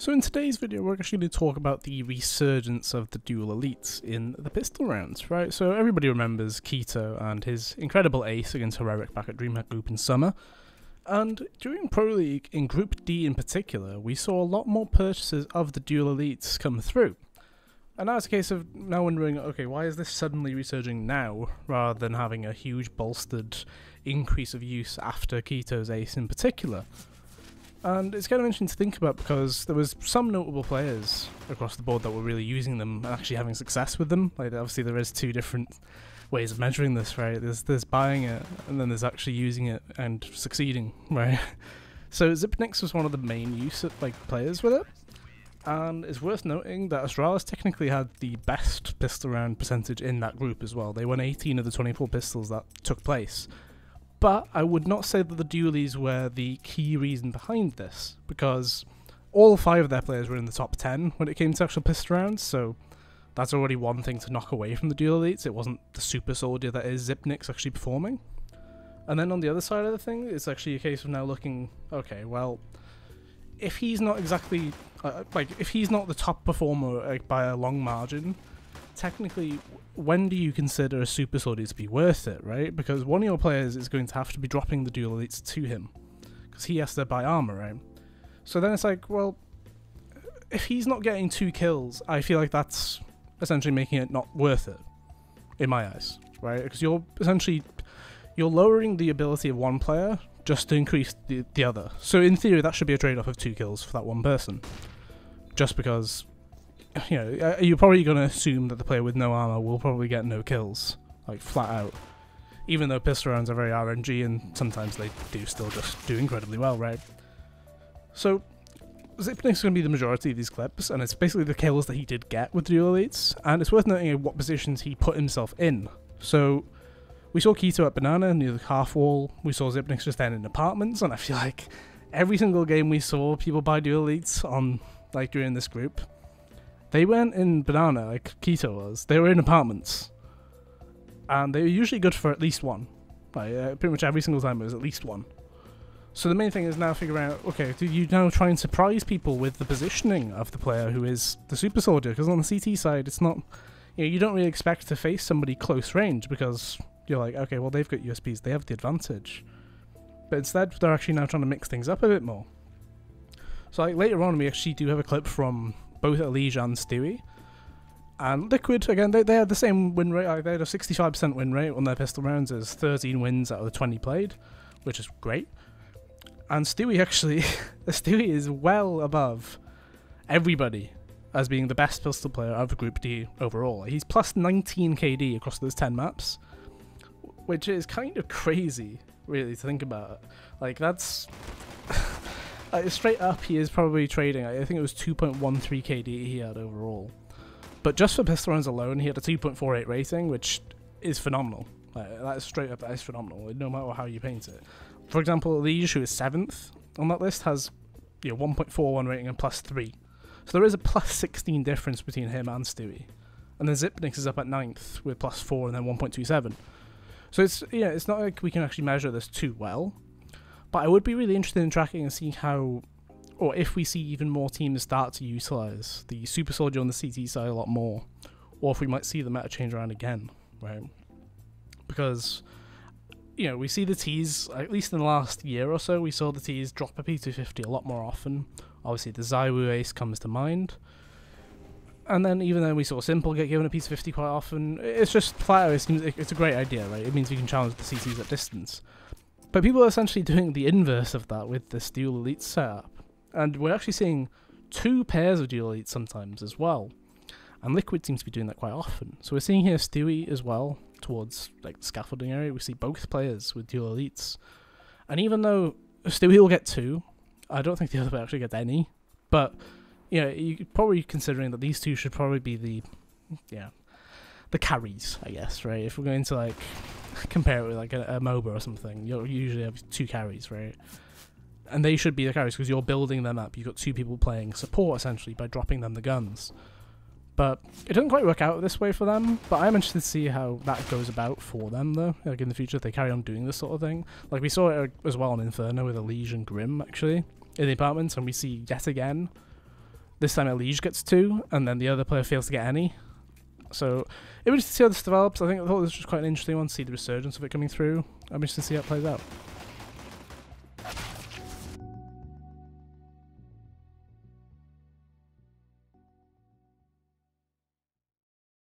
So in today's video we're actually going to talk about the resurgence of the dual elites in the pistol rounds, right? So everybody remembers Keto and his incredible ace against Heroic back at DreamHack Group in summer. And during Pro League, in Group D in particular, we saw a lot more purchases of the dual elites come through. And now it's a case of now wondering, okay, why is this suddenly resurging now, rather than having a huge bolstered increase of use after Keto's ace in particular? And it's kind of interesting to think about because there was some notable players across the board that were really using them and actually having success with them. Like obviously there is two different ways of measuring this, right? There's buying it and then there's actually using it and succeeding, right? So Zipnix was one of the main players with it. And it's worth noting that Astralis technically had the best pistol round percentage in that group as well. They won 18 of the 24 pistols that took place. But I would not say that the Dualies were the key reason behind this, because all 5 of their players were in the top 10 when it came to actual pistol rounds, so that's already one thing to knock away from the dual elites. It wasn't the super soldier that is Zipnix actually performing. And then on the other side of the thing, it's actually a case of now looking, okay, well, if he's not exactly, if he's not the top performer by a long margin, technically, when do you consider a super soldier to be worth it, right? Because one of your players is going to have to be dropping the dual elites to him, because he has to buy armor, right? So then it's like, well, if he's not getting 2 kills, I feel like that's essentially making it not worth it, in my eyes, right? Because you're lowering the ability of one player just to increase the other. So in theory, that should be a trade-off of 2 kills for that one person, just because, you know, you're probably going to assume that the player with no armor will probably get no kills, like flat out. Even though pistol rounds are very RNG and sometimes they do still just do incredibly well, right? So Zipnix is going to be the majority of these clips, and it's basically the kills that he did get with the dual elites, and it's worth noting what positions he put himself in. So we saw Keto at Banana near the half wall, we saw Zipnix just then in apartments, and I feel like every single game we saw people buy dual elites on, like, during this group, they weren't in Banana like Keto was. They were in apartments. And they were usually good for at least one. Like, pretty much every single time it was at least one. So the main thing is now figuring out, okay, do you now try and surprise people with the positioning of the player who is the super soldier? Because on the CT side, it's not, you know, you don't really expect to face somebody close range because you're like, okay, well, they've got USPs, they have the advantage. But instead, they're actually now trying to mix things up a bit more. So like later on, we actually do have a clip from both Elige and Stewie. And Liquid, again, they had the same win rate. They had a 65% win rate on their pistol rounds. There's 13 wins out of the 20 played, which is great. And Stewie actually, Stewie is well above everybody as being the best pistol player out of Group D overall. He's plus 19 KD across those 10 maps, which is kind of crazy, really, to think about. Like, that's... straight up, he is probably trading, I think it was 2.13 KD he had overall. But just for pistol rounds alone, he had a 2.48 rating, which is phenomenal. That is straight up, that is phenomenal, no matter how you paint it. For example, Elige, who is 7th on that list, has 1.41 rating and plus 3. So there is a plus 16 difference between him and Stewie. And then Zipnix is up at 9th with plus 4 and then 1.27. So it's not like we can actually measure this too well. But I would be really interested in tracking and seeing how, or if we see even more teams start to utilise the Super Soldier on the CT side a lot more, or if we might see the meta change around again, right? Because, you know, we see the Ts, at least in the last year or so, we saw the Ts drop a P250 a lot more often. Obviously, the Zywoo ace comes to mind. And then even though we saw Simple get given a P250 quite often, it's just flat out, it's a great idea, right? It means we can challenge the CTs at distance. But people are essentially doing the inverse of that with this dual elite setup. And we're actually seeing 2 pairs of dual elites sometimes as well. And Liquid seems to be doing that quite often. So we're seeing here Stewie as well, towards like the scaffolding area. We see both players with dual elites. And even though Stewie will get 2, I don't think the other player actually gets any. But, you know, you're probably considering that these 2 should probably be the carries, I guess, right? If we're going to, like, compare it with, like, a MOBA or something, you'll usually have 2 carries, right? And they should be the carries because you're building them up. You've got 2 people playing support, essentially, by dropping them the guns. But it doesn't quite work out this way for them, but I'm interested to see how that goes about for them, though, like, in the future, if they carry on doing this sort of thing. Like, we saw it as well on Inferno with Elige and Grim, actually, in the apartments, and we see, yet again, This time Elige gets 2, and then the other player fails to get any. So, it was to see how this develops. I thought this was quite an interesting one, to see the resurgence of it coming through. I'm interested to see how it plays out.